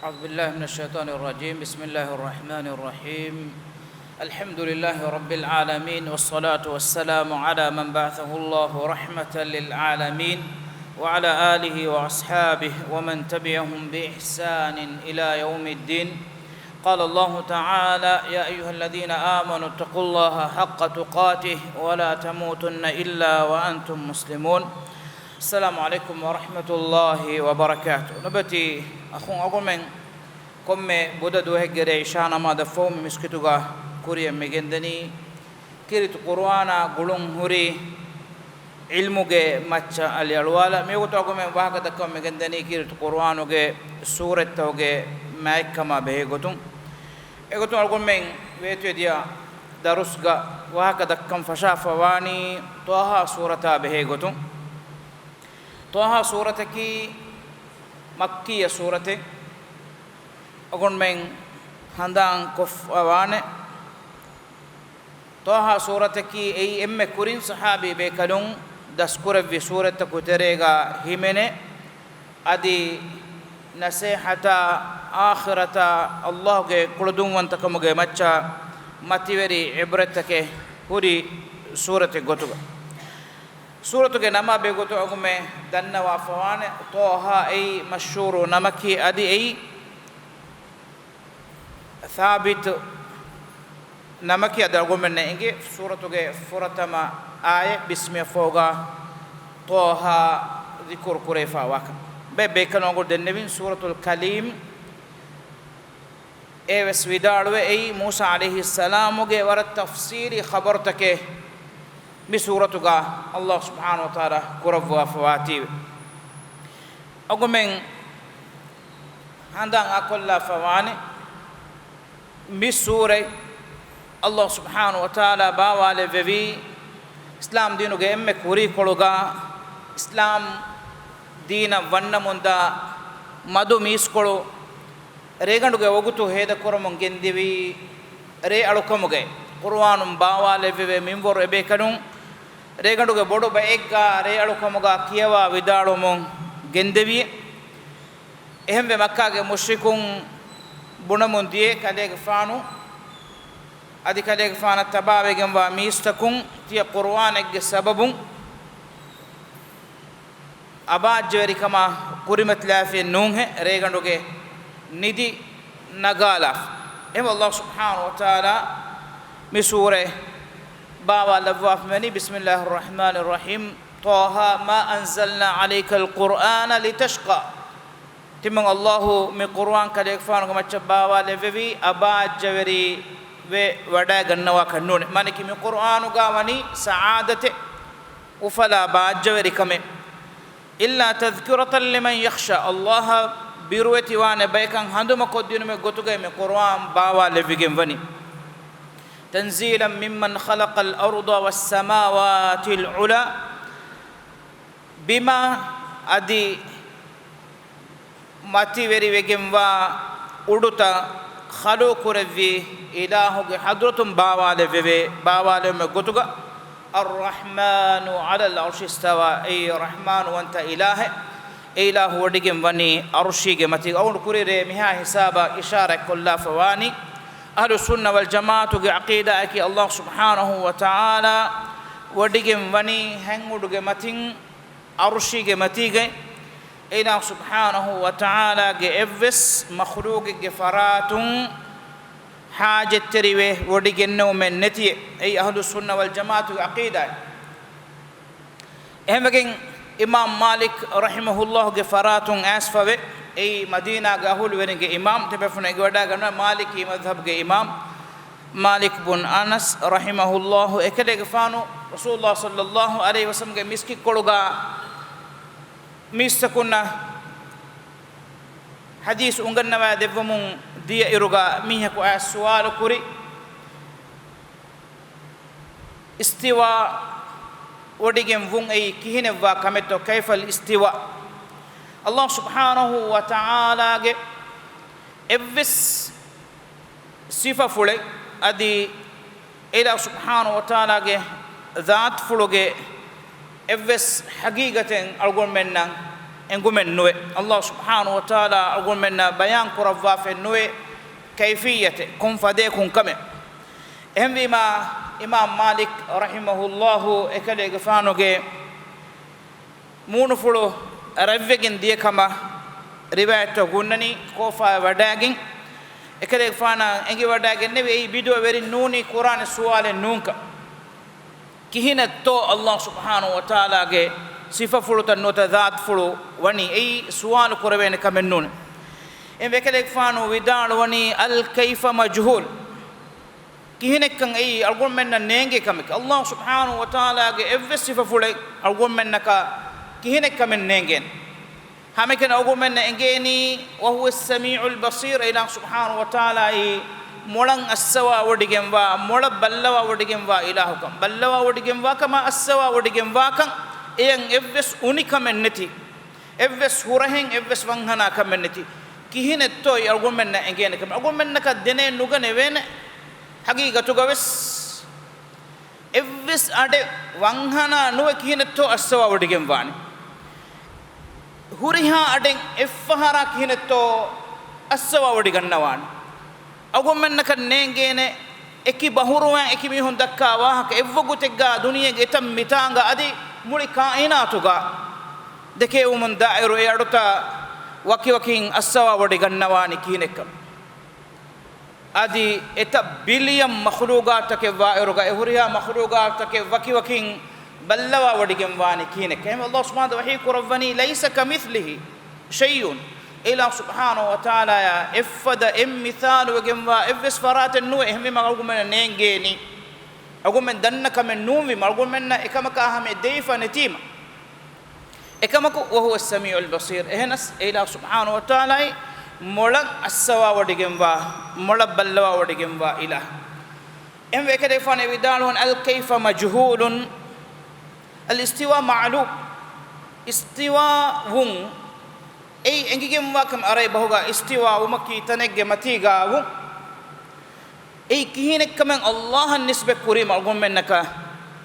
أعوذ بالله من الشيطان الرجيم. بسم الله الرحمن الرحيم. الحمد لله رب العالمين، والصلاة والسلام على من بعثه الله رحمة للعالمين وعلى آله وأصحابه ومن تبعهم بإحسان إلى يوم الدين. قال الله تعالى: يا أيها الذين آمنوا اتقوا الله حق تقاته ولا تموتن إلا وأنتم مسلمون. السلام عليكم ورحمة الله وبركاته. نبتي أخون أقول من كم بدأ دوهجري شانا ما دفوم مسكتوغا كوريا مجندني كيرت قرآن قلون هوري علموغي ماتشا اليالوالا ميوتو أقول من واحد دكم مجندني كيرت قرآنوغي سورة توغي مايكما بهيغوتون إغوتون أقول من ويتو ديا دروسغا واحد دكم فشافواني توها سورة بهيغوتون. توها سورة كي مكية سورة أقول من هندان كف أوانه توها سورة كي أي أم كورين صحابي بكلون دسكور في سورة كتريغا همنه أدي نصيحة آخرة الله کے قلدون وانتكم گے مچا متیوری عبرت کے پوری سورة گوتوگا سورة کے نما بے گوتو اگو میں دن وافوان توها أي مشهور نمکی أدي أي ثابت نمكي أدرغو من نيجي سورة فرتما آية بسم فوقا طه ذكر كريفا واكا بيكن أقول النبي سورة الكليم إيه وسويدار أي موسى عليه السلام وجه ورد تفسير خبرتك بسورة الله سبحانه وتعالى كرف وفواتي أقول من عندنا أقول لا فواني بسورة الله سبحانه وتعالى باوالي في إسلام دينو جه أمك وري كلوغا إسلام دينا ونّا مندا مدو ميس كلو ريغندو جه وقتو هيدا كورمون جندي ري ألوكمو جه قرآن باوالي في ميمور إبيكانون ريغندو جه بودو بايكا ري ألوكمو جه كيوا ويدارو مون جندي إهم في مكة جه مشركون بنمون ديه كاليغ فانو أدي كاليغ فانا تبابيغم وميستكون تي قرآنك سببون أباد جوري كما قرمت لافي النونه ريغندوغ ندي نغالاف إم الله سبحانه وتعالى مسورة بابا لفواف مني بسم الله الرحمن الرحيم طه ما أنزلنا عليك القرآن لتشقى تمن الله من قرآن كليك فانو كما تشباوا لفي أباد جوري ودا غنوا كنون مانك من قرآن غاوني سعادته وفلا باد جوري كم إلا تذكرة لمن يخشى الله بيروتي وان بيكان هندم كودينو من غوتوغي من قرآن باوا لفي غنوني تنزيلا ممن خلق الأرض والسماوات العلى بما أدي ماتي وری وگم وا اڑتا خلو کروی الہ کے حضرتم باوالے وے باوالے میں گتگا الرحمن على العرش استوى اي رحمان وانت الہ الہ وڈگم ونی عرشی کے متی اور کری رے میھا حسابا اشارہ کلا فوانی اہل السنہ والجماعت کے عقیدہ کہ اللہ سبحانہ وتعالی وڈگم ونی ہنگڈ کے متین عرشی کے متی گئے إله سبحانه وتعالى جئفس مخلوق جفراتون حاجة تريوه وديجنو من نتي أي أهل السنة والجماعة عقيدة هم بقين إمام مالك رحمه الله جفراتون أسفة أي مدينة جاهول ورنج إمام تبفون إجوادا جنا مالك مذهب إمام مالك بن أنس رحمه الله أكل جفانو رسول الله صلى الله عليه وسلم مسكي كلوجا ميستكونا حديث أنغنا ما دفمون دي إروغا ميهكو السؤال كوري استواء وديجم فون أي كهين فا كمتو كيف الاستواء الله سبحانه وتعالى إبس صفة فلي أدي إله سبحانه وتعالى ذات فلوغي إبس حقيقة أقول مننا engumen nuwe Allah subhanahu wa ta'ala agulmenna bayan kurawwa fe nuwe kayfiyate kun fade kun kame ehmima imam malik rahimahullahu ekale gafanoge munu fulo ravvegen diye kama riwayat gunnani kofa wadagin ekale gafana engi wadagen newe ei bidu veri nuni qur'an suwale nunka kihina to Allah subhanahu wa ta'ala ge sifa fulu tan nota dhat fulu wani ei suwal kurwen kamen nun en ekale gafano widal wani al kayfa majhul kihinekan ei argumenna nenge kamek Allah subhanahu wa ta'ala ge evve sifa fule argumenna ka kihinek kamen nengen hamekan argumenna engeni wa huwa as-sami'ul basir ila subhanahu wa ta'ala ei molang assawa wodigem wa mola ballawa wodigem wa ilahukam ballawa wodigem wa kama assawa wodigem wa kan eyan evves unikamen neti evves hurahen evves wanghana kamen neti kihinet toy argumenna engeni kam argumenna ka dene nugane wene haqiqatu gaves evves ade wanghana nuwe kihinetto assawa wodigem wani huriha aden effahara kihinetto assawa wodigannawani agummenna kan nengene eki bahuruwan eki mihun dakka wahaka evvogutegga duniyege etam mitanga adi muli kainatuga deke umun da'iru e aduta wakiwakin assawa wodigannawani kihinekam adi eta billion makhluqatake wa'iruga ehuriya makhluqatake wakiwakin ballawa wodigem wani kine kem Allah subhanahu wa ta'ala kurawani laysa kamithlihi shay'un ila subhanahu wa ta'ala ya ifada mithal wogem wa ifs farat nu ehmi magumen nengeni agumen danna kamen numi magumen na ekamaka ahme deifa netima ekamako wa huwa as-sami'ul basir ehnas ila subhanahu wa ta'ala mola assawa wodigem wa mola ballawa wodigem wa ila em wekade fane widalun al kayfa majhulun al istiwa ma'lum istiwa wun ei engigem wa kam aray bahuga istiwa umaki tanegge matiga wun ei kihinek kamen Allah nisbe kurim algumennaka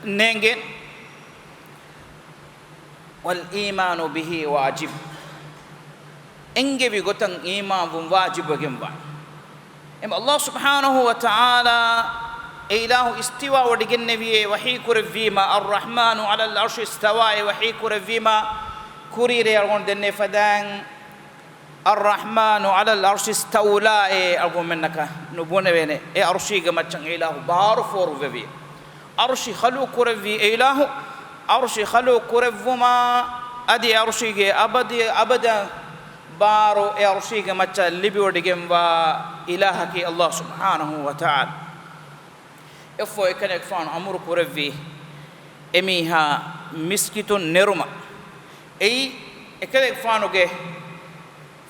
nenge wal imanu bihi wajib enge bi gotan iman wun wajib gemba em Allah subhanahu wa ta'ala ilahu istiwa wodigenne wiye wahi kurvima arrahmanu ala al-arshi istawa wahi kurvima kurire algon denne fadan arrahmanu ala al-arshi istawla algomennaka nubone wene arshi ga maccan ilahu baru foru vevi arshi khalu kurvi ilahu arshi khalu kurvuma adi arshi ge abada baru arshi ga macca libi wodigem wa ilahaki Allah subhanahu wa ta'ala efo ekane faan amuru kurvi emiha miskitun neruma ei ekale faanuge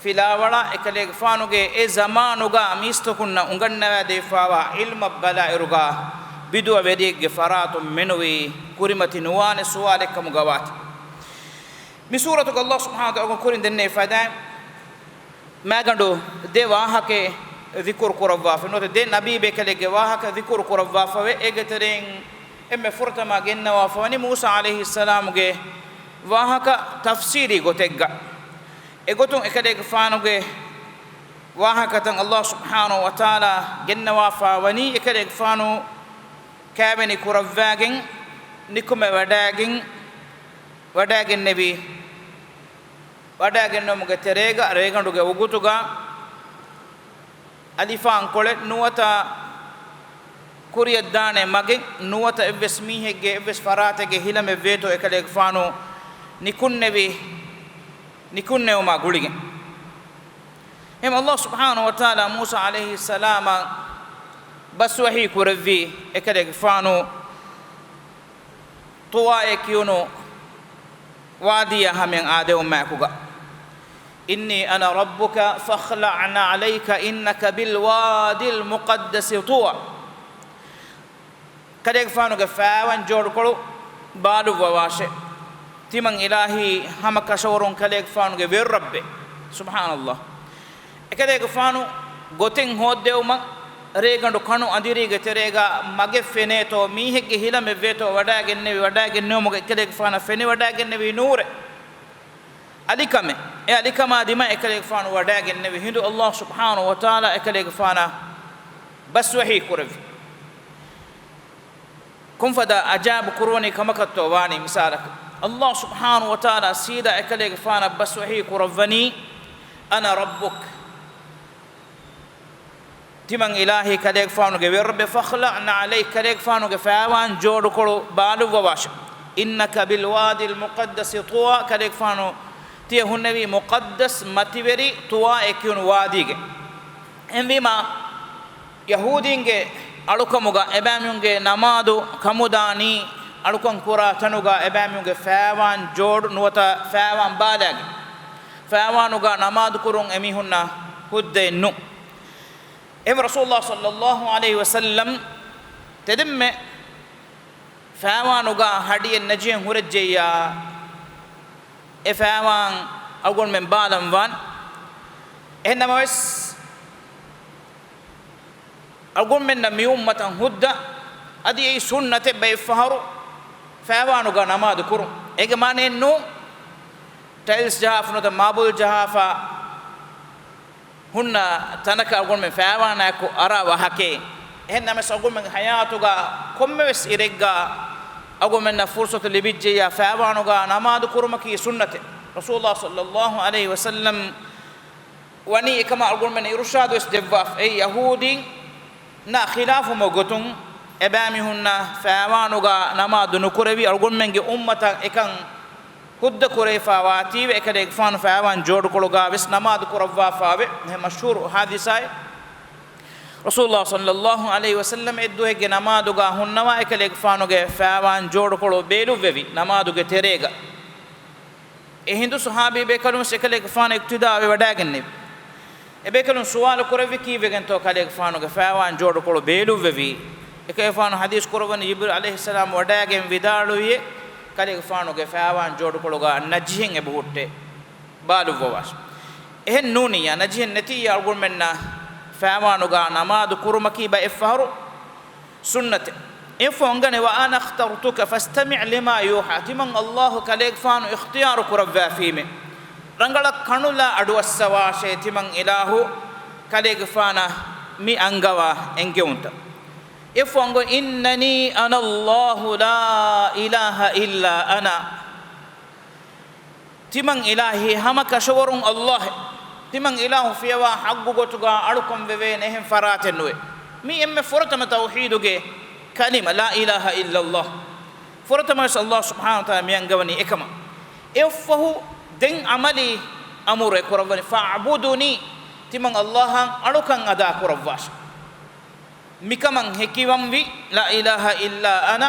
filawala ekale faanuge e zamanuga mistokunna ungannawa defawa ilma balairuga bidu wedege faratu menwi kurimati nuwane suwale kamugawat mi suratu Allah subhanahu wa ta'ala kurin denne fada magando de wahake ذكر قربا فنوت دي نبي بكلي جواها ذكر قربا فوي اجترين ام فرت ما جن وافني موسى عليه السلام جه واها تفسيري غتغا اغتون اكدي فانو جه واها كتن الله سبحانه وتعالى جن وافني اكدي فانو كابني قرباغين نيكم وداغين نبي وداغين نمغ تريغا ريغندو جه وغتوغا alifan kole nuwata kuriyad dane mage nuwata evs mihege evs faratege hilame veto ekale fano nikunne uma gulige em Allah subhanahu wa ta'ala Musa alayhi salama bas wahi kurvi ekale fano tuwa ekiyuno wadiya hamen ade umma kuga إني أنا ربك فاخلعنا عليك إنك بالوادي المقدس طوى كديك فانو غفاوان جور كلو بالو وواشي تيمان إلهي هم كشورون كديك فانو غير ربي سبحان الله كديك فانو غوتين هود ديوما ريغندو كانو أنديري غتريغا مغي فينيتو ميهك هيلا ميفيتو وداغن نبي كديك فانو فيني وداغن نبي نور alikame e alikama dima ekale faanu wadagen nevi hindu Allah subhanahu wa ta'ala ekale faana bas wahi kurevi kum fada ajab kurwani kamakatto wani misalak Allah subhanahu wa ta'ala sida ekale faana bas wahi kuravani ana rabbuk timang ilahi kale faanu ge werbe fakhla'na alayka kale faanu ge faawan jodu ko balu wawash innaka bil wadi al muqaddas tuwa kale faanu tiya hunnevi muqaddas mativeri tuwa ekun wadige embima yahudinge alukamuga ebamunge namadu kamudani alukan kura tanuga ebamunge faawan jodu nuwata faawan balage faawanuga namadu kurun emihunna huddennu em rasulullah sallallahu alaihi wasallam tedemme faawanuga hadiyen najiyen hurejjeya e faawan algon men balam wan enamawes algon men na mi ummatan hudda adi ei sunnate bay faharu faawanuga namadu kurun ege mane no tiles jahafno ta mabul jahafa hunna tanaka algon men faawana ko ara wahake enna mes algon men hayatuga kommes iregga algon men na fursatu libijje ya faawanuga namadu kurmaki sunnate rasulullah sallallahu alaihi wasallam wani kama algon men irshadu isdevaf ay yahudi na khilafu mogotun ebami hunna faawanuga namadu nukurevi algon men ge ummata ekan hudda kurefa watiwe ekade fanu faawan jodu kologa wes namad kurawwa faawe he mashhur hadisai rasulullah sallallahu alaihi wasallam eddu hege namaduga hunnawa ekale fanu ge faawan jodu kolo belu vevi namaduge terega e hindu sahabi be kalum sekale fanu iktida we wadagenne e be kalum suwal kurevi ki vegen to kale fanu ge faawan jodu kolo belu vevi ekay fanu hadis korwan jibril alaihi salam wadagen vidaluye kale faanu ge faawan jodu kologa najihen e buhutte balu wawas ehen nuniya najihen netiya algon menna faawanu ga namadu kurumaki ba ifharu sunnate ifongane wa ana akhtartuka fastami' lima yuha timan allah kale faanu ikhtiyaru kurabba fime rangala kanula adu aswa shaytiman ilahu kale faana mi angawa engeunta ifongo innani ana allah la ilaha illa ana timang ilahi hamaka shawarun allah timang ilahu fiwa haggu gotuga alukom veve nehem faraten we mi emme fortama tauhiduge kalima la ilaha illa allah fortama allah subhanahu wa ta'ala mi angawani ekama ifahu den amali amure kurawani fa'buduni timang allah alukan ada kurawwas mikamang hekiwam wi la ilaha illa ana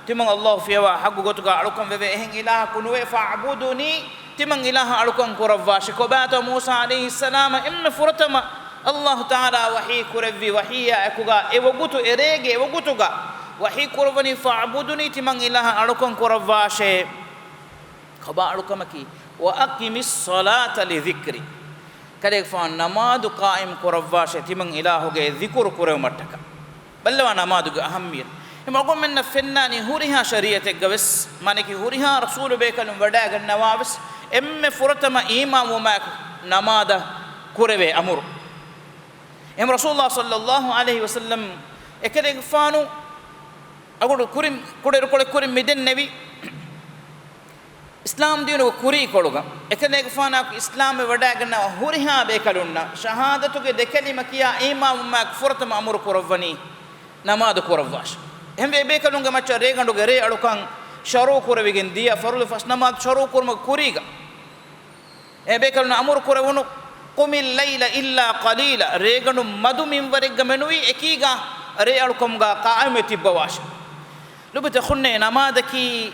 timang allah fiwa haggu gotuga alukan veve ehen ilaha kunwe fa'buduni timang ilaha alukan kurawwash ko bato musa alayhi salam imme furatama allah taala wahi kurevi wahiya akuga ewogutu erege ewogutuga wahi kurwani fa'buduni timang ilaha alukan kurawwash ko ba alukamaki wa aqimis salata li dhikri kale fa namadu qaim kurawwash timang ilahuge dhikr kurew mattaka ballwa namadu ge ahammiyat imagum menna fennani huriha shariate gaves maneki huriha rasul be kalum wada gannawaves emme furatama imamu mak namada kureve amur em rasulullah sallallahu alaihi wasallam ekale fanu agudu kurim kuder kole kurim miden nevi islam dinu kuri koluga ekale fana islam e wada ganna huriha be kalunna shahadatu ge dekalima kiya imamu mak furatama amur kurawani namada kurawwash hembe be kalunga macha regandu ge re alukan sharu kuravigen dia farul fas namad sharu kurma kuriga ebe kaluna amur kurawunu qumil layla illa qalila regandu madu minwarigga menui ekiga re alukamga qaimati bawash lubata khunne namadaki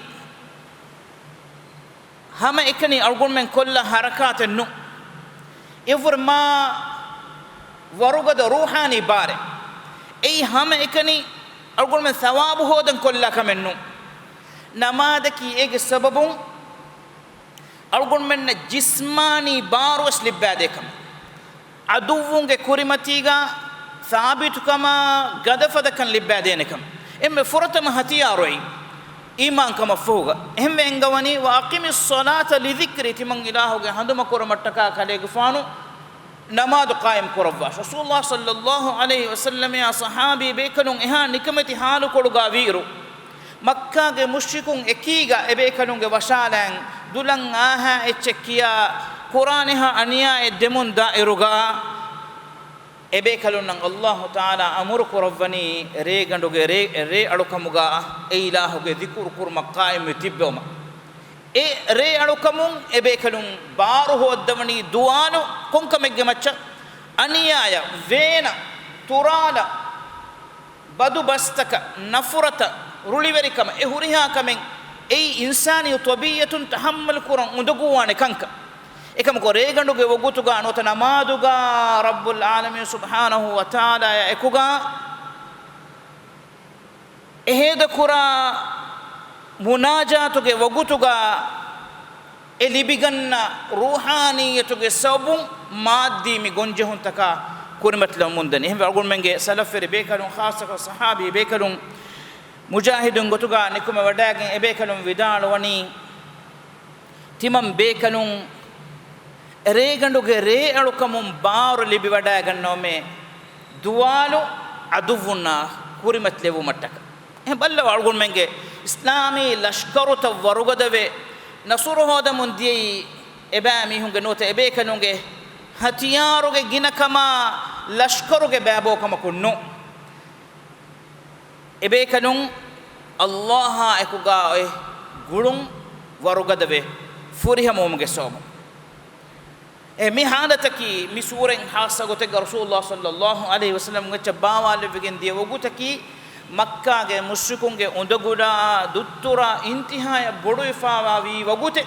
hama ikani algun men kolla harakat nu evur ma warugada ruhani bare ei hama ikani algun men thawabu hodan kolla kamennu namadaki ege sababun algun men jismani barwas libadekam aduwunge kurimatiga thabitu kama gadafadakan libadenekam emme furatama hatiyaroi iman kama fuga ehme engawani wa aqimis salata li dhikri timang ilahu ge handuma kor mattaka kale gfanu namaz qaim korwa rasulullah sallallahu alaihi wasallam ya sahabi bekalun eha nikamati halu koduga viru makka ge mushrikun ekiga ebekalun ge washalan dulan aha echkiya qur'anha aniya e demun da'iruga ebekalun nan allah taala amur korwani re ganduge re alukamuga e ilahu ge dhikr kur maqaim tibboma e re alukamun ebekalun baru hoddamani duanu konkamegge macca aniyaya vena turala badu bastaka nafurata ruliverikam e huriha kamen ei insani tabiyatun tahammal kuran unduguwane kanka ekam ko reganduge wogutuga anota namaduga rabbul alamin subhanahu wa taala ekuga eheda kura munajatuge wogutuga elibiganna ruhaniyatuge sabun maddi mi gonjehun taka kurmatla mundani ehbe argun menge salafere bekalun khasaka sahabi bekalun mujahidun gotuga nikuma wadagen ebekalun vidalwani timam bekalun reganduge re alukamum baaru libi wadagen nome duwalu aduvunna kurimatlevu mattaka e balla argun menge islami lashkaruta warugadave nasuru hoda mundiyi ebami hunge nota ebekalunge hatiyaruge ginakama lashkaruge babo kama kunno ebekalun allah ekuga e gulum warugadave furiha momge somo e mi hadataki mi suren hasagote rasulullah sallallahu alaihi wasallam ngacha bawale vigen diewogutaki makka ge mushrikun ge undaguda duttura intihaya bodu ifawa wi wagute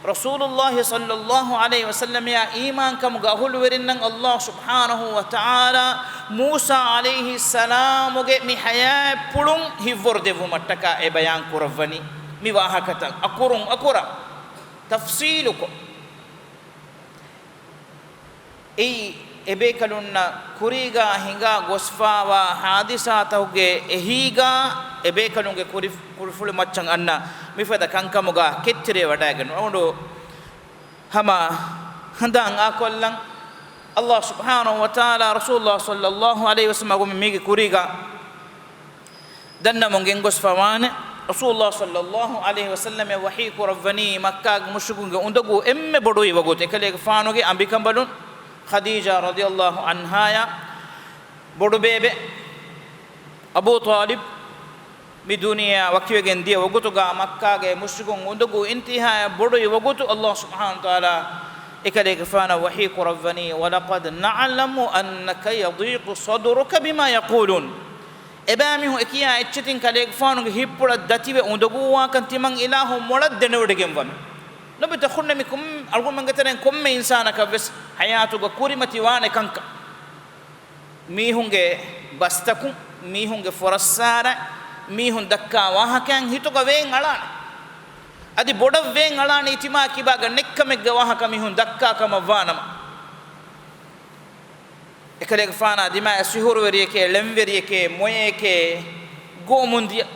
rasulullah sallallahu alaihi wasallam ya iman kam gahul werinnan allah subhanahu wa taala musa alaihi salam ge mi haya pulun hivorde vu mattaka e bayan kurawani mi wahakata akura tafsiluko ei ebekalunna kuriga hinga gosfawa hadisatahuge ehiga ebekalunge kurifulu maccan anna mifada kankamuga kettire wadagen ondo hama handan akollan allah subhanahu wa taala rasulullah sallallahu alaihi wasallam gum migi kuriga danna mongen gosfawane rasulullah sallallahu alaihi wasallam wahi kurawani makka mushrikun undagu emme bodu iwagote kale faanoge ambikam balun khadija radhiyallahu anha ya bodu bebe abu talib mi duniya wakiwegen dia wogutuga makka ge mushrikun undugu intiha bodu wogutu allah subhanahu wa taala ikale gfana wahi kurawani wa laqad na'lamu annaka yadhiqu sadruka bima yaqulun ebami hu ekiya etchitin kale gfanu ge hippula datiwe undugu wa kan timang ilahu molad denodegem wame nabi takhunna mikum algun mangataren komme insana ka bes hayatu ga kurimati wane kanka mihunge bastaku mihunge forasara mihun dakka wahakan hituga wen alana adi bodav wen alana itima kibaga nekkame ga wahaka mihun dakka kama wanama ekale gfana dima asihur weriyeke lemweriyeke moyeke gomundiya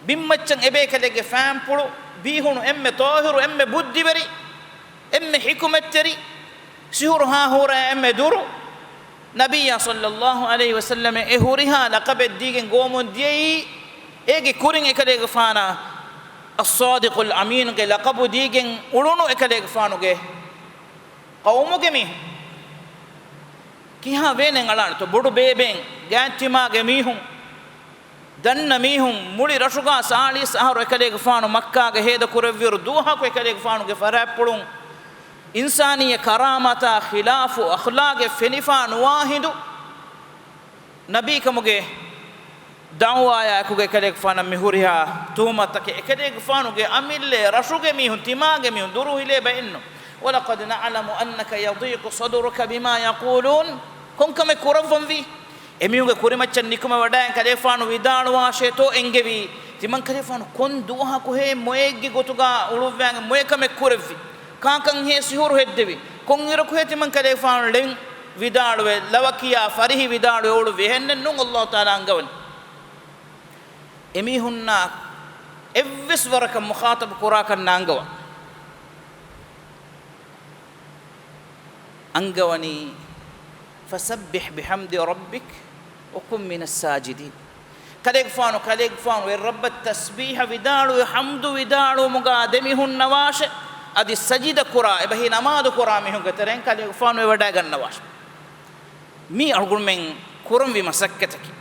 bimmaccan ebe kale ge fampulu bihunu emme tahiru emme buddibari emme hikumetteri sihuru ha hura emme duru nabiyya sallallahu alaihi wasallam e huriha laqab digen gomon diyi ege kurin e kale gfana as-sadiq al-amin ge laqab digen ulunu e kale gfanu ge qawmuge mi kiha venen alana to bodu beben gantima ge mihun danna mihum muli rashuga saali saharo ekale gfanu makka ge heda kureviru duha ko ekale gfanu ge farapulun insaniya karamata khilafu akhlaq fenifan wahidu nabi kamuge da'wa ya ko ge ekale gfana mihuriha tumata ke ekale gfanu ge amille rashuge mihun timage mihun duru hile bainno walaqad na'lamu annaka yadhiqu sadruka bima yaqulun kon kame kuravon vi emiyuge kurimaccan nikuma wadaen kalefanu vidanuwa sheto engevi timan kalefanu kon duha ko he moyegge gotuga uluvang moyekame kurevvi kankan he sihuru heddevi kon ira ko he timan kalefanu len vidanuwe lawakiya farihi vidanuwe ulu vehenne nun allah taala angawan emihunna evvis waraka mukhatab kurakan nangawa angawani fasabbih bihamdi rabbik wa kum minas sajidin kalek faanu we rabbat tasbiha vidalu hamdu vidalu muga demi hun nawash adi sajida kura ebahi namadu kura mihun gateren kalek faanu wada gannawash mi algun men kurum vi masakkataki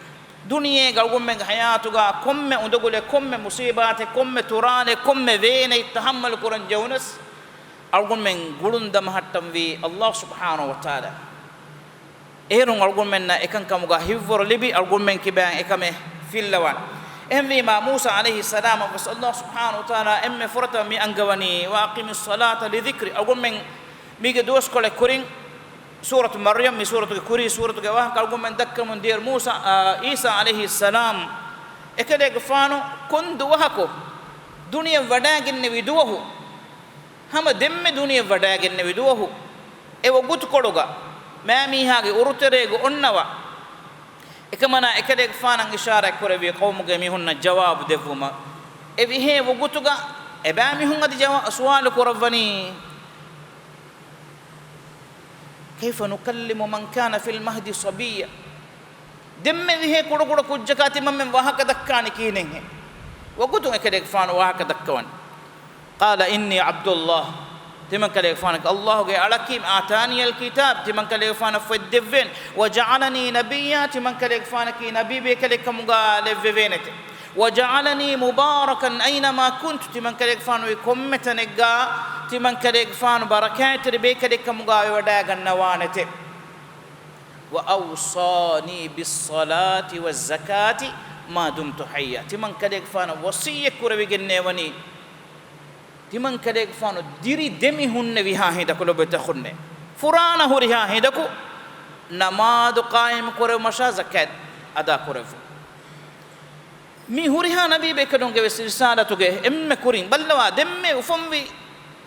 duniye galgun men hayatuga komme undugule komme musibate komme turane komme vene tahammal kuran jawnas algun men gulunda mahattam vi Allah subhanahu wa ta'ala erun algun men na ekan kamuga hivvor libi algun men kiban ekame fillawan emvi ma Musa alayhi salam wa Allah subhanahu wa ta'ala emme furata mi angawani wa aqimis salata li dhikri algun men mige dos kole kurin سورة مريم من سورة كوري سورة جواه كالقوم من ذكر من دير موسى عيسى عليه السلام إكلي قفانو كند وهكو دنيا وداعين نبيدوه هم دم دنيا وداعين نبيدوه إيوه قط كروجا ما ميهاجي أروتريجو أنوا إكمانا إكلي قفان عن إشارة كوربي قوم جميعهن جواب دفوما إبيه وقطوجا إبامي هم قد جواب سؤال كورباني كيف نكلم من كان في المهد صبيا دم ذي كورو كورو كوجكاتي من وهك دكاني كينه وقلتم كذلك فان وهك دكوان قال إني عبد الله تمن كذلك فانك الله جل علكيم آتاني الكتاب تمن كذلك فان فدفن وجعلني نبيا تمن كذلك فانك نبي بكذلك مقال فينت وجعلني مباركا أينما كنت تمن كذلك فان ويكمة نجا تمن كذلك فان بركات ربكذلك مقال وداعا نوانته وأوصاني بالصلاة والزكاة ما دمت حيا تمن كذلك فان وصية كربي جنوني تمن كذلك فان ديري دمي هن ويها هيدا كلو بتخنة فرانا هوريها هيدا كو نماذ قائم كرب مشا زكاة أدا كرب mi huriha nabi be kadonge wes risalatuge emme kurin ballwa demme ufamwi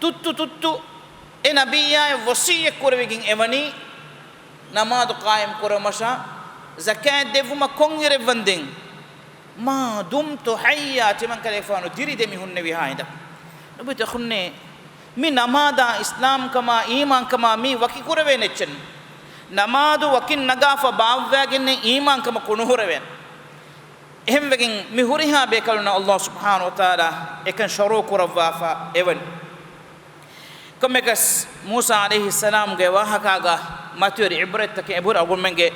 tuttu e nabiya wasiye kurwigin evani namaz qaim kuramasha zakat devuma kongire vanding ma dumtu hayya timan kale fanu diri demi hunne wi haida nabi ta khunne mi namada islam kama iman kama mi waki kurwe nechen namadu wakin nagafa baawwagenne iman kama kunuhurwen එහෙම වගින් මිහුරිහා බේකලුන අල්ලාහ් සුබ්හානහු වතාලා එකන් ෂරෝ කුරවාෆා එවන් කොමෙකස් මූසා আলাইহিස් සලාම් ගේ වහකාගා මතුරි ඉබ්‍රත් තක එබුර අගොම්මන්ගේ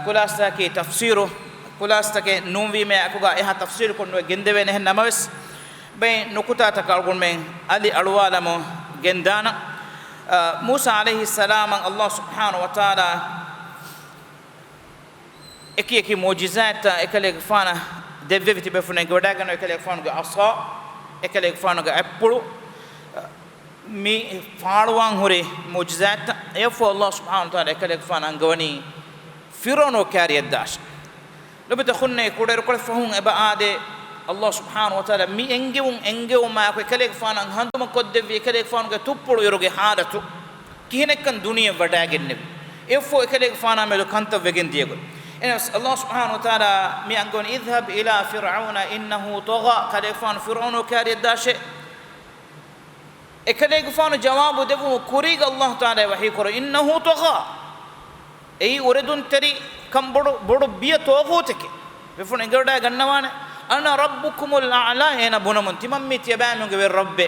කුලාස්තකේ තෆ්සීරු කුලාස්තකේ නුම්වීමේ අකුගා එහා තෆ්සීරු කොන්නුවේ ගෙන්දෙවෙන එහෙ නමවස් බේ නුකුතා තක අගොම්මෙන් අලි අලවාලම ගෙන්දාන මූසා আলাইহিස් සලාම් අල්ලාහ් සුබ්හානහු වතාලා eki mu'jizat ekale gfana devveti befune goda gano ekale gfana ga asa ekale gfana ga appulu mi faalwan hore mu'jizat efo Allah subhanahu wa ta'ala ekale gfana angawani firono kariyadash lobita khunne kuder kol fahun eba ade Allah subhanahu wa ta'ala mi engewum ma ko ekale gfana handuma koddevi ekale gfana ga tuppulu yoruge halatu kihenekkan duniya wadagenne efo ekale gfana melo kanta vegen diego الله سبحانه وتعالى ميانغون اذهب الى فرعون انه طغى كلفان فرعون كاري داشه اكليغفان جواب دبو كوريغ الله تعالى وحي كور انه طغى اي اوردون تري كم بڑو بيه توغوتك بفون انغدا غنوان انا ربكم الاعلى انا بنمن تمم تيبانغ رب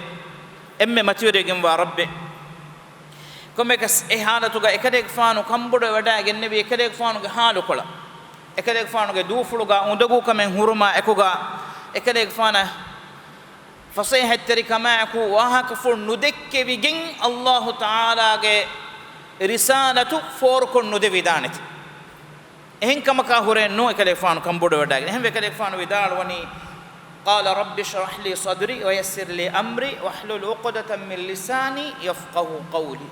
ام متيريغم رب كمكس احالتوغا اكليغفان كم بڑو ودا گنبي اكليغفان حالو كلا ekale gfaanuge duufuluga undagu kamen huruma ekuga ekale gfaana fasih terikama ku waha kafur nudekke wigen Allah taala ge risalatu for kon nude vidanati ehen kamaka hure no ekale gfaanu kambodo wadage ehen ekale gfaanu vidal wani qala rabbi shrah li sadri wa yassir li amri wahlul 'uqdatan min lisani yafqahu qawli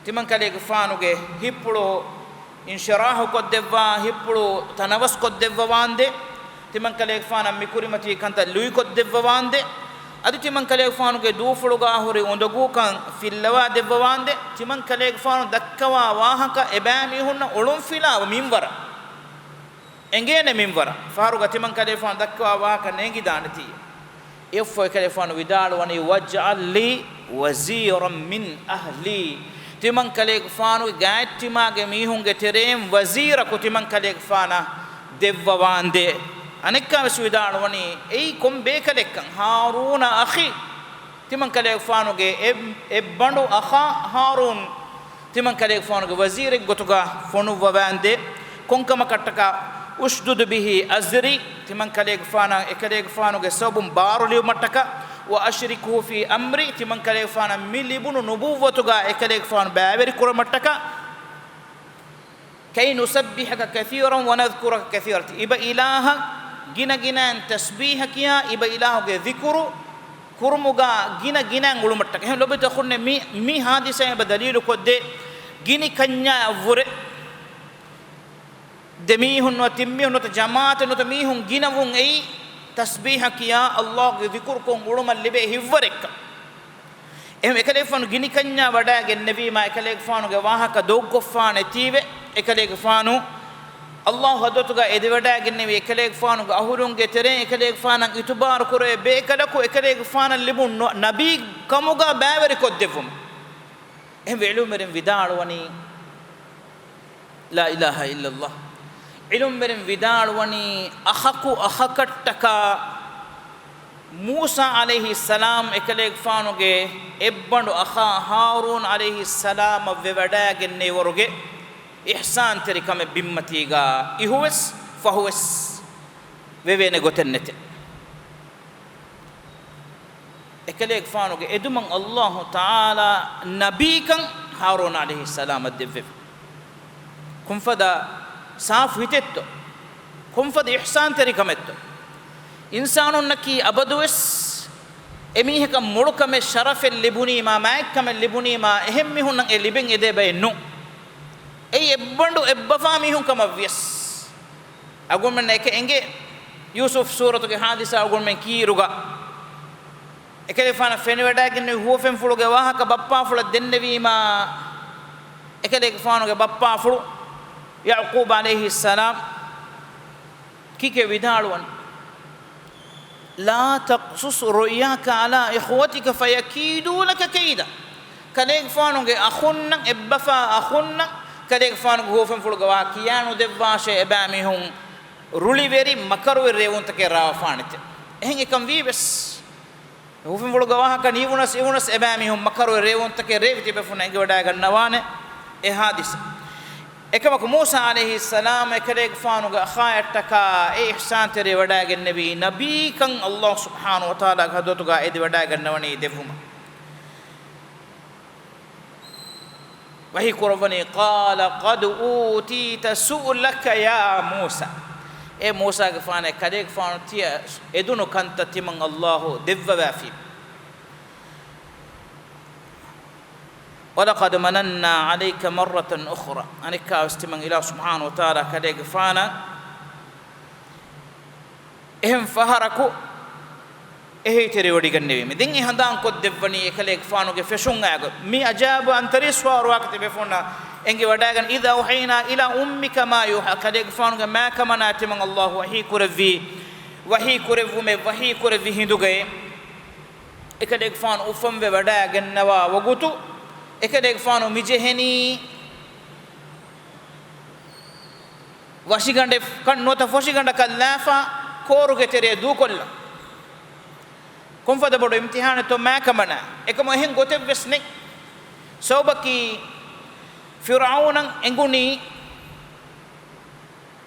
timan kale gfaanu ge hippulo inshirahu koddeva hippudu tanavas koddeva wande timan kale fana mikurimati kanta lui koddeva wande adi timan kale fanu ge duufuluga hori ondogu kan fillawa devva wande timan kale fanu dakkawa wahaka ebami hunna ulum filawa minwara engene minwara faruga timan kale fan dakwa wa kan engi danati ifo kale fan widal wani waj'al li waziran min ahli timan kale fanu gaittima ge mihunge terem wazira ko timan kale fana devwa wande anekka widal wani ei kombe kale kan haruna akhi timan kale fanu ge ebbandu akha harun timan kale fanu ge wazir gotuga fonu wande konkama kattaka ushdud bihi azri timan kale fana ekale fanu ge sabum baruli mataka wa ashrikuhu fi amri timan kale fana milibunu nubuwatuga ekale fanu baaveri kura mataka kay nusabbihaka kathiran wa nadhkuraka kathiran iba ilaha gina gina tasbih kiya iba ilahu ge dhikru kurmuga gina gina ngulu mataka hem lobe takhunne mi hadisa ba dalilu kodde gini kanya avure demihun wa timmihun wa jamaatun wa mihun ginavun ei tasbih kiya allah ge dhikr ko ngulumal libe hivwarek em ekale fanu gini kanya wada gen nabi ma ekale fanu ge wahaka doggoffane tive ekale fanu allah hadotuga ede wada gen nabi ekale fanu ge ahurun ge tere ekale fanu itubar kore be ekale ko ekale fanu libun nabi kamuga baveri koddevum em velu meren vidal wani la ilaha illa allah ilum meren vidal wani akhaku akhakattaka Musa alayhi salam ekale fanu ge ebbandu akha Harun alayhi salam vevada genne woruge ihsan teri kame bimmatiga ihuwes fahuwes vevene gotennete ekale fanu ge eduman Allah taala nabi kan Harun alayhi salam adevve kumfada saaf hitetto kumfada ihsan teri kametto इंसानों नकी अबदुस एमीह का मुड़क में शरफ़ लिबुनी मा मैक का में लिबुनी मा अहम में हूँ नंगे लिबिंग इधे बे नु ए बंडो एब्बफा में हूँ कम अव्यस अगुन में नेके एंगे यूसुफ सूरत के हादिसा अगुन में की रुगा एकले फाना फेनवेडा के ने हुआ फेम फुलो के वहाँ का बप्पा फुलो दिन भी मा एकले के फानो के बप्पा फुलो याकूब अलैहिस्सलाम की के विधालवन لا تقصص رؤياك على إخوتك فيكيدوا لك كيدا كليك فانو أخونا إبفا أخونا كليك فانو هو فم فلو كيانو دباشة إبامي هم رولي بيري مكرو الريون تكرا فانت هني كم في بس هو فم فلو كان يونس إبامي هم مكرو الريون تكرا تبفون إنجوا داعي النوانة إحادث ekama Musa alayhi salam ekale fanu ga khaayataka e ihsan tere wada gen nabi kan Allah subhanahu wa taala gadotu ga edi wada gannawani devuma wahi kurawani qala qad utita su'laka ya Musa e Musa ga fane kale fanu tia edunu kanta timang Allah devva fi ولقد مننا عليك مرة أخرى أنك استمع إلى سبحانه وتعالى كذلك فانا إهم فهركو إيه تري ودي كنبي مدين هندان كود دفني كذلك فانو كفشون عقب مي أجاب أن تري سوار وقت بفونا إنك وداعن إذا وحينا إلى أمك ما يوحى كذلك فانو ما كمان أتمنى الله وحي كرفي وحي كرفو مي وحي كرفي هندوغي كذلك فانو أفهم بوداعن نوا وقطو ekadek fanu mijeheni washigande kan nota foshiganda kallafa koruge tere du kolla konfada bodo imtihan to makamana ekamo hen gote besne sobaki fir'aunan enguni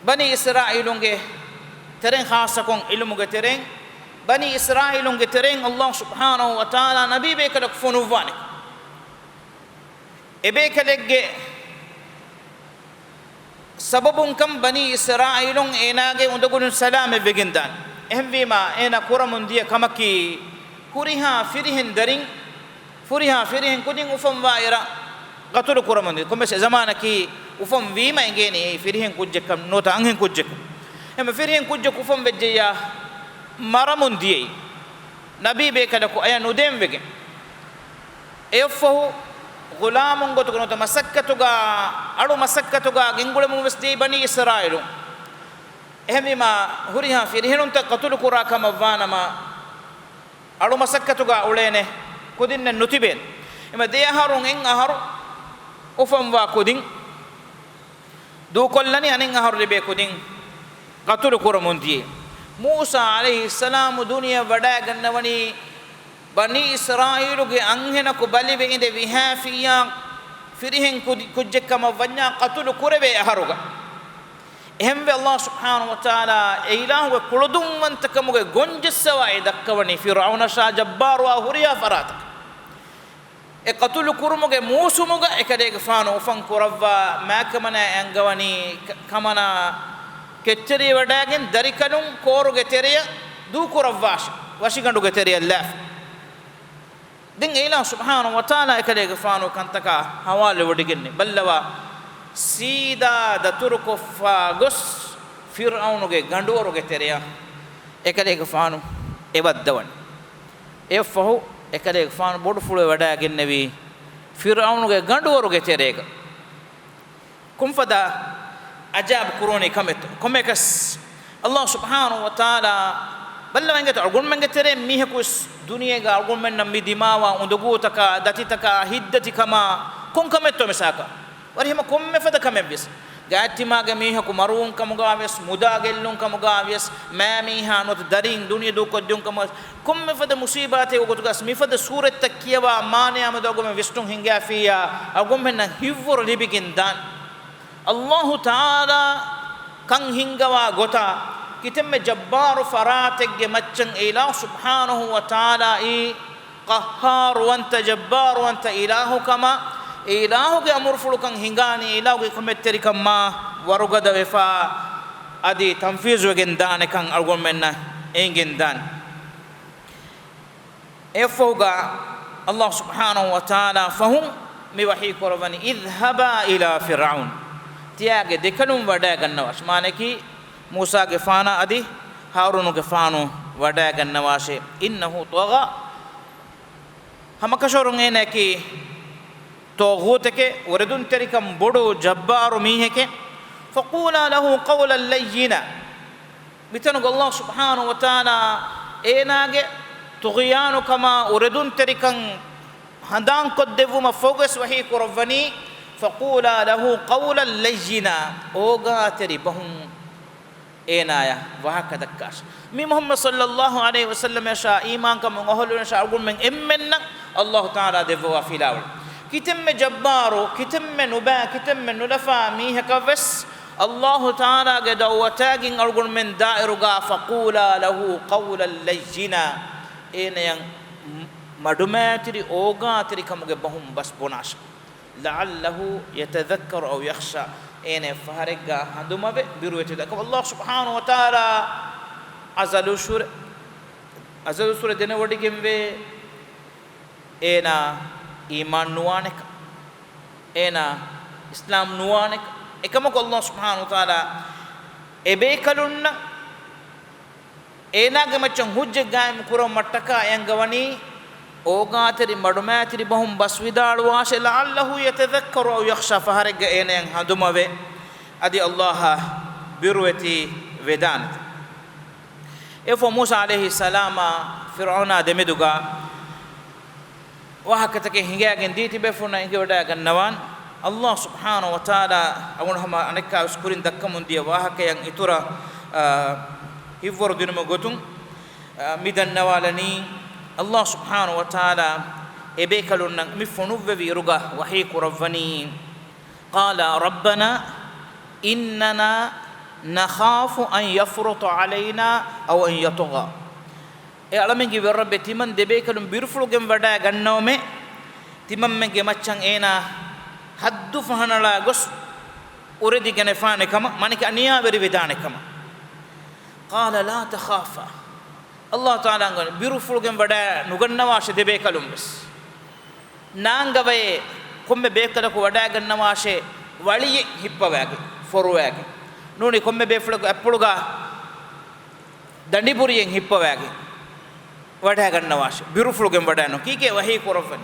bani israilunge teren khasakon ilmuge teren bani israilunge teren Allah subhanahu wa ta'ala nabi be kadok fonu vani ebe kalege sababun kam bani israilun enage undagun salame begindan ehvima ena kuramun dia kamaki kuriha firihin darin furiha firihin kudin ufam waira gatul kuramun komme zamana ki ufam wima engeni firihin kujjekam nota anghen kujjekam em firihin kujjek ufam bejja maramun dia nabi be kada ko aya nudem wege efahu غلام غوتو كنو مسكتوغا ادو مسكتوغا گنگول مومس دي بني اسرائيل ehmima huriha firhinunta qatulu qura kama wanama alu masakkatuga ulene kudinne nutiben ema de aharun en aharu ufam wa kudin du kollani anen aharu libe kudin qatulu qura mundiye Musa alayhi salam duniya wada gannawani bani israilu ge anhena ko balibe inde wihafiya firihen kujjekama wanya qatulu qurebe aharuga ehembe Allah subhanahu wa ta'ala ilahu kuludum wantakamuge gonjessawa edakkawani fir'auna sha jabbaru huriya faratak e qatulu kurumuge musumuga ekadege faano ufan kurawwa makamana angawani kamana ketteri wadagen darikanum koruge teriya du kurawwash washiganduge teriya laf din ilahu subhanahu wa ta'ala ekadege faano kantaka hawale wodigenne ballawa sida daturko fagos fir'aunuge ganduoruge teriya ekadege faanu ebaddawan efahu ekadege faanu bodu fulu wadagen nevi fir'aunuge ganduoruge terega kumfada ajab kuroni komekas Allah subhanahu wa ta'ala ballawenge to algun menge tere mihekus duniyega algun men nammi dimawa undugu taka datitaka hiddati kama kun kametto misaka warihima komme fada kamebis gaattimaga mihaku marun kamugaves mudagellun kamugaves mamiha not darin duniya du koddun kam komme fada musibate ugotugas mifada surat takkiyawa mane amadogome vistun hinga fiya algun men hivvor libigin dan Allah ta'ala kan hingawa gota kitemme jabbaru farategge maccan ilah subhanahu wa ta'ala i qahhar wa anta jabbar wa anta ilahu kama ilahu ge amurfulu kan hingani ilahu ge kometteri kamma warugada wefa adi tanfizu gen dane kan algon menna engen dan efoga Allah subhanahu wa ta'ala fahum mi wahi korwani idhhaba ila fir'aun tiage dekanum wada gannawas maneki Musa ge faana adi Harunu ge faanu wada gannawase innahu tagha hamakashorun enaki toghuteke waradun terikam bodu jabbaru miheke faqula lahu qawlan layyina mitanu Allah subhanahu wa ta'ala enage tughyanu kama waradun terikam handan koddevuma focus wahi korwani فقولا له قولا لينا اوغا تري بهم انايا وهكذا كاش مي محمد صلى الله عليه وسلم يشاء ايمان كم اهلنا شاء اقول من امن الله تعالى دفوا في لاول كتم جبارو كتم نبا كتم نلفا مي هكفس الله تعالى قد وتاغين اقول من دائرغا فقولا له قولا لينا ان ين مدماتري اوغا تري كم بهم بس بوناش لعله يتذكر أو يخشى إن فهرجع عندما بيروت ذاك الله سبحانه وتعالى أزل سورة دينا ودي كم به إنا إيمان نوانك إنا إسلام نوانك إكمل الله سبحانه وتعالى إبيكلون إنا كم تشنهج جاي مكورم متكا ينعواني اوغاتري مدماتري بهم بسويدال واش لعله يتذكر او يخشى فهرج انن هدموي ادي الله بروتي ودان افو موسى عليه السلام فرعون دمدغا وهكتك هنگاگن ديتي بفنا انگي ودا گنوان الله سبحانه وتعالى اونهما انكا اسكورين دكمون دي وهك ين اتورا هيفور دينم گوتون ميدن نوالني الله سبحانه وتعالى إبيكلون مفنوب بيرجع وحي كرفني قال ربنا إننا نخاف أن يفرط علينا أو أن يطغى أعلمين كي رب تمن دبيكلون بيرفلو جم بدا جنومه تمن من جمachan إنا حد فهنا لا غس أريد جنفانه كما مانك أنيا بريدانه كما قال لا تخافا Allah Ta'ala ngon beautiful gem wada nugannawashe debe kalumbes naangave komme bekala ko wada gannawashe waliye hippawage foruwage nuni komme befula ko appuluga dandipuriyen hippawage wada gannawashe beautiful gem wada no kike wahi korofani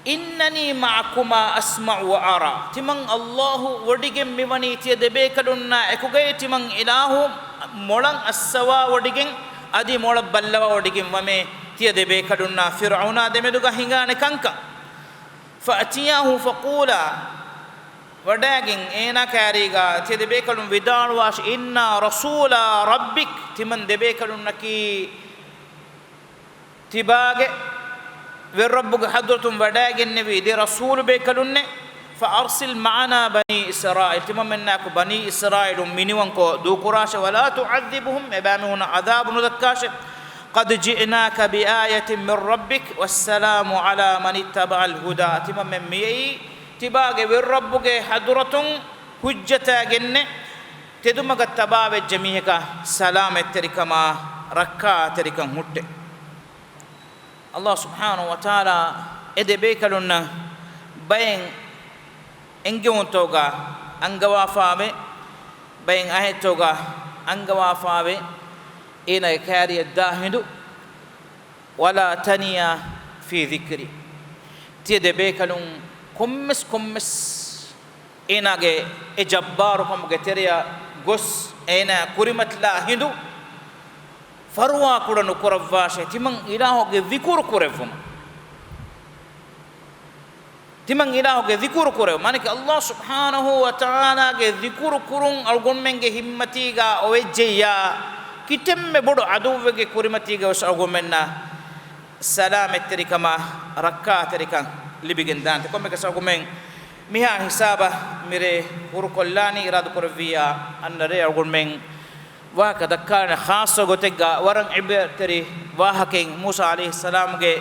innani ma'akuma asma'u wa ara timan Allahu wodigen miwani tiya debe kadunna ekuge timan ilahu molan assawa wodigen adi mola ballawa wodigen wame tiya debe kadunna fir'auna demeduga hingane kanka fa'tiyahu faqula wadagen ena kariga tiya debe kadun vidalwash inna rasula rabbik timan debe kadunnaki tibage وربك حضرتم وداعي النبي دي رسول بيكلونة فأرسل معنا بني إسرائيل تمام منك بني إسرائيل منيوانكو دو قراش ولا تعذبهم إبامهنا عذاب نذكاش قد جئناك بآية من ربك والسلام على من اتبع الهدى تمام من ميي تباغي وربك حضرتم حجتا جنة تدمك التباب الجميع سلام تركما ركا تركم هدى Allah subhanahu wa ta'ala ede bekalunna bayen engewon toga angawa faabe bayen ahe toga angawa faabe ina kariya dahindu wala taniya fi dhikri tiede bekalun kummis ina ge e jabbaru kom ge teriya gos ina kurimat la hindu farwa kudanu kuravashe timang ilaho ge dhikuru kurevum timang ilaho ge dhikuru kurev manike Allah subhanahu wa ta'ala ge dhikuru kurun algon menge himmati ga owejeya kitemme bodu aduwe ge kurimati ga os algon menna salamet terikama rakka terikan libigen dante komme ga algon men miha hisaba mire urukollani iradu kurviya annare algon men وهكذا كان خاصة قتجا ورن عبر تري وهكين موسى عليه السلام جه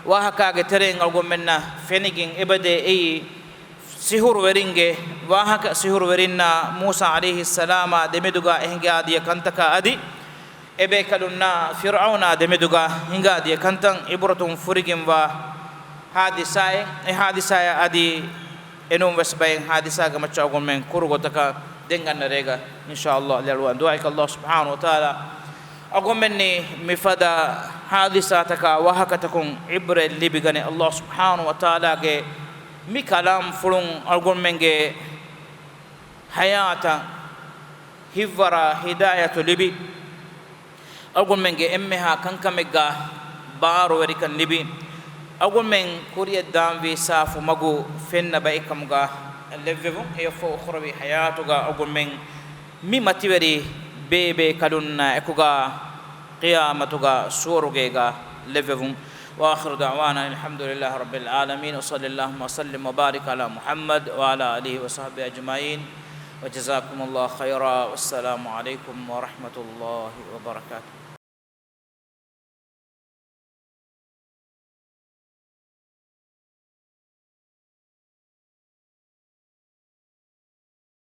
وهكذا ترين أقول منا فينيجين إبدة أي سحور ورينجه وهكذا سحور ورينا موسى عليه السلام دمدوغا إنجا دي كنتكا أدي إبه كلنا فرعون دمدوغا إنجا دي كنتن إبرتون فريجين حادثة أدي إنهم وسبين حادثة كما تقول من كورغوتكا dengan rega insyaallah laluan doa Allah subhanahu wa taala agomeni mifada hadisataka wa hakatakum ibra libigane Allah subhanahu wa taala ge mi kalam fulun agomenge hayata hivara hidayatu libi agomenge emmeha kankamega baro werikan libi agomen kuriya damvi safu magu fenna baikamga levevum yafo khurabi hayatuga agumen mi mativeri bebe kalunna ekuga qiyamatuga surugega levevum wa akhiru da'wana alhamdulillahi rabbil alamin wa sallallahu wa sallim wa barik ala muhammad wa ala alihi wa sahbihi ajma'in wa jazakumullahu khaira wassalamu alaikum wa rahmatullahi wa barakatuh.